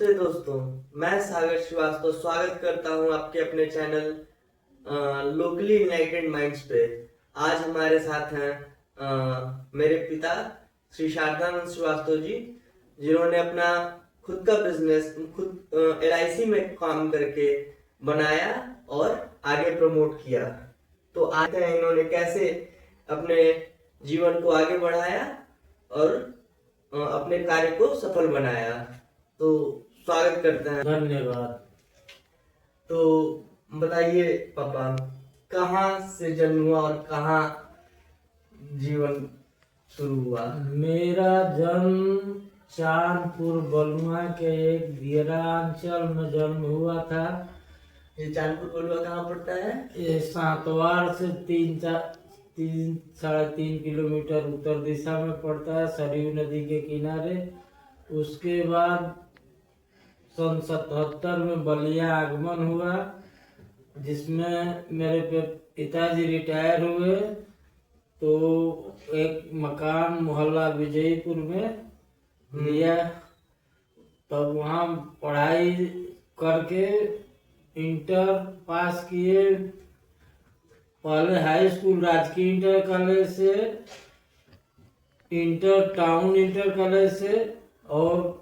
नमस्ते दोस्तों, मैं सागर श्रीवास्तव स्वागत करता हूं आपके अपने चैनल लोकली यूनाइटेड माइंड्स पे। आज हमारे साथ हैं मेरे पिता श्री शारदानंद श्रीवास्तव जी, जिन्होंने अपना खुद का बिजनेस खुद LIC में काम करके बनाया और आगे प्रमोट किया। तो आज हैं इन्होंने कैसे अपने जीवन को आगे बढ़ाया और अपने कार्य को सफल बनाया। तो स्वागत करते हैं। धन्यवाद। तो बताइए पापा, कहाँ से जन्म हुआ और कहाँ जीवन शुरू हुआ? मेरा जन्म चांदपुर बलुआ के एक दियरा अंचल में जन्म हुआ था। ये चांदपुर बलुआ कहाँ पड़ता है? ये सातवार से 3-3.5 किलोमीटर उत्तर दिशा में पड़ता है, सरयू नदी के किनारे। उसके बाद सन 77 में बलिया आगमन हुआ, जिसमें मेरे पिताजी रिटायर हुए। तो एक मकान मोहल्ला विजयपुर में लिया, तब वहाँ पढ़ाई करके इंटर पास किए। पहले हाई स्कूल राजकीय इंटर कॉलेज से, इंटर टाउन इंटर कॉलेज से, और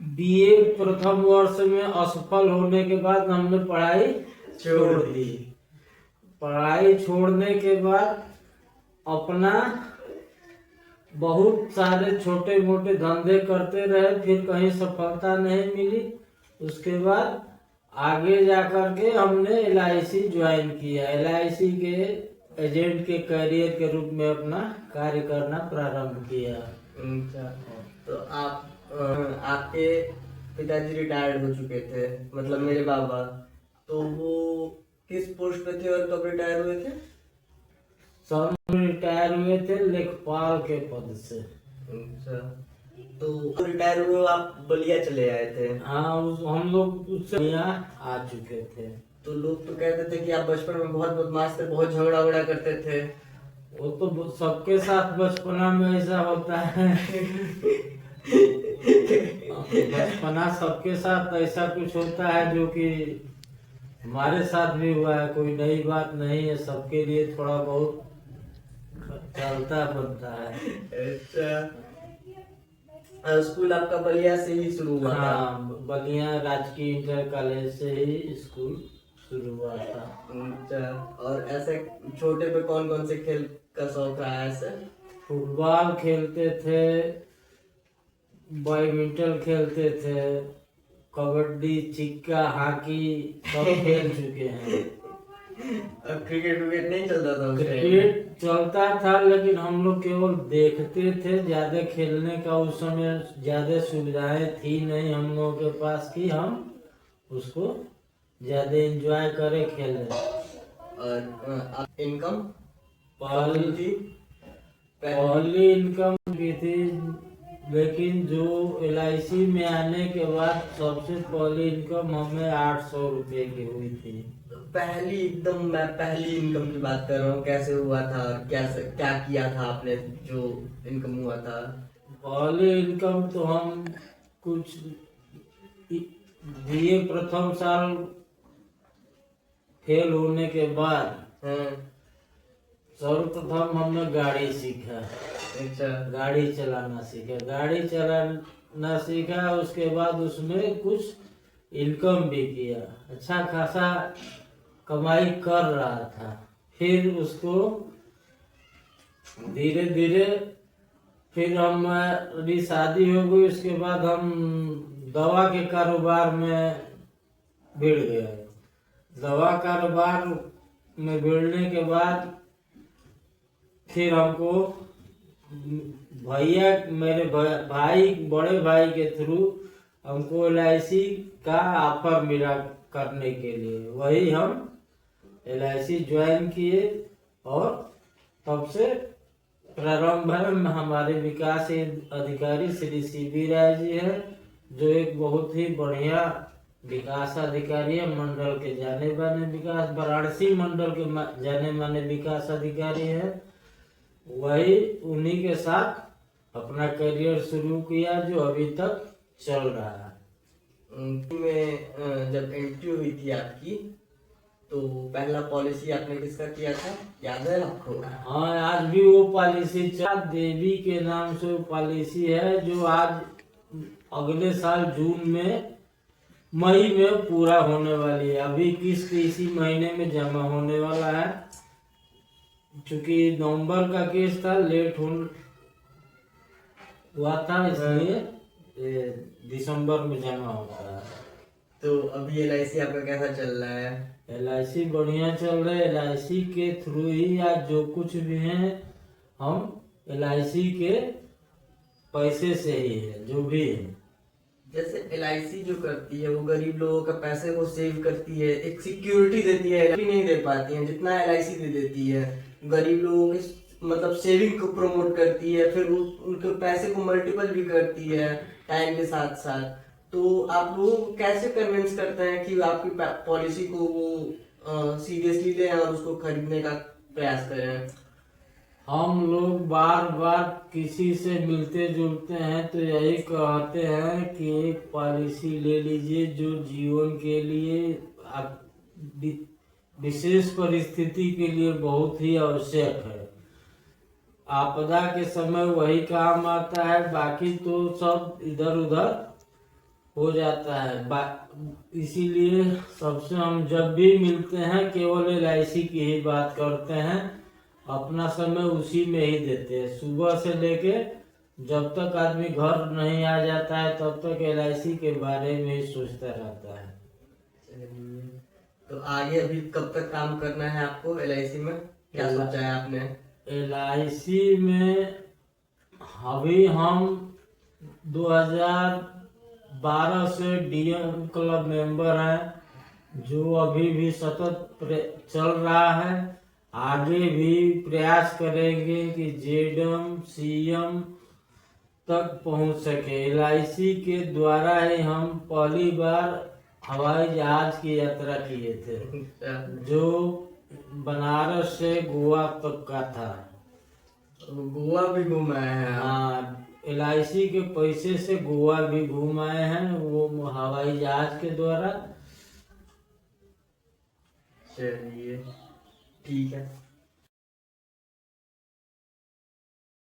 BA प्रथम वर्ष में असफल होने के बाद हमने पढ़ाई छोड़ दी। पढ़ाई छोड़ने के बाद अपना बहुत सारे छोटे मोटे धंधे करते रहे, फिर कहीं सफलता नहीं मिली। उसके बाद आगे जाकर के हमने LIC ज्वाइन किया। LIC के एजेंट के करियर के रूप में अपना कार्य करना प्रारंभ किया। तो आपके पिताजी रिटायर्ड हो चुके थे, मतलब मेरे बाबा, तो वो किस पोस्ट पे थे और कब रिटायर हुए थे? सब रिटायर हुए थे लेखपाल के पद से। अच्छा, तो रिटायर हुए आप बलिया चले आए थे? हाँ, हम लोग उससे यहाँ आ चुके थे। तो लोग तो कहते थे कि आप बचपन में बहुत बदमाश थे, बहुत झगड़ा वगड़ा करते थे। वो तो सबके साथ बचपना में ऐसा होता है। बचपना सबके साथ ऐसा कुछ होता है जो कि हमारे साथ भी हुआ है। कोई नई बात नहीं है, सबके लिए थोड़ा बहुत चलता बनता है। अच्छा, स्कूल आपका बलिया से ही शुरू हुआ था? हाँ, बलिया राजकीय इंटर कॉलेज से ही स्कूल शुरू हुआ था। अच्छा, और ऐसे छोटे पे कौन कौन से खेल का शौक रहा है? ऐसे फुटबॉल खेलते थे, बैडमिंटन खेलते थे, कबड्डी, चिक्का, हॉकी सब खेल चुके हैं। क्रिकेट विकेट नहीं चलता था? क्रिकेट चलता था, लेकिन हम लोग केवल देखते थे। ज्यादा खेलने का उस समय ज्यादा सुविधाएं थी नहीं हम लोगों के पास कि हम उसको ज्यादा एंजॉय करे खेले। और इनकम पहली इनकम की थी, लेकिन जो LIC में आने के बाद सबसे पहली इनकम हमें 800 रुपये की हुई थी। मैं पहली इनकम की बात कर रहा हूँ। कैसे हुआ था, क्या किया था आपने जो इनकम हुआ था? पहली इनकम तो हम कुछ BA प्रथम साल फेल होने के बाद सर्वप्रथम हमने गाड़ी सीखा। अच्छा, गाड़ी चलाना सीखा। उसके बाद उसमें कुछ इनकम भी किया, अच्छा खासा कमाई कर रहा था। फिर उसको धीरे धीरे फिर हमारी शादी हो गई। उसके बाद हम दवा के कारोबार में भिड़ गए। दवा कारोबार में भिड़ने के बाद फिर हमको मेरे बड़े भाई के थ्रू हमको LIC का ऑफर मिला करने के लिए। वही हम LIC ज्वाइन किए, और तब से प्रारंभ में हमारे विकास अधिकारी श्री CB राय जी है, जो एक बहुत ही बढ़िया विकास अधिकारी है। मंडल के जाने माने वाराणसी मंडल के जाने माने विकास अधिकारी है। वही उन्हीं के साथ अपना करियर शुरू किया जो अभी तक चल रहा है। में जब एंट्री हुई थी आपकी तो पहला पॉलिसी आपने किसका किया था, याद है आपको? हाँ, आज भी वो पॉलिसी देवी के नाम से वो पॉलिसी है जो आज अगले साल जून में मई में पूरा होने वाली है। अभी किस्त इसी महीने में जमा होने वाला है, क्योंकि नवंबर का केस था, लेट हुआ था, इसलिए ये दिसंबर में जमा होता है। तो अभी LIC आपका कैसा चल रहा है? LIC बढ़िया चल रहा है। LIC के थ्रू ही आज जो कुछ भी है हम LIC के पैसे से ही है जो भी है। जैसे LIC जो करती है वो गरीब लोगों का पैसे को सेव करती है, एक सिक्योरिटी देती है, LIC नहीं दे पाती है जितना LIC दे देती है। गरीब लोगों के मतलब सेविंग को प्रमोट करती है, फिर उनके पैसे को मल्टीपल भी करती है टाइम के साथ साथ। तो आप लोग कैसे कन्विंस करते हैं कि आपकी पॉलिसी को वो सीरियसली लें और उसको खरीदने का प्रयास करें? हम लोग बार बार किसी से मिलते जुलते हैं तो यही कहते हैं कि एक पॉलिसी ले लीजिए जो जीवन के लिए आप विशेष परिस्थिति के लिए बहुत ही आवश्यक है। आपदा के समय वही काम आता है, बाकी तो सब इधर उधर हो जाता है। इसीलिए सबसे हम जब भी मिलते हैं केवल LIC की ही बात करते हैं, अपना समय उसी में ही देते हैं। सुबह से लेके जब तक आदमी घर नहीं आ जाता है तब तक LIC के बारे में ही सोचता रहता है। तो आगे अभी कब तक काम करना है आपको LIC में, क्या सोचा है आपने? LIC में अभी हम 2012 से DM क्लब मेंबर हैं, जो अभी भी सतत चल रहा है। आगे भी प्रयास करेंगे कि JDM CM तक पहुंच सके। LIC के द्वारा ही हम पहली बार हवाई जहाज की यात्रा किए थे, जो बनारस से गोवा तक का था। गोवा भी घुमाए हैं? हाँ, LIC के पैसे से गोवा भी घुमाए हैं, वो हवाई जहाज के द्वारा। चलिए ठीक है।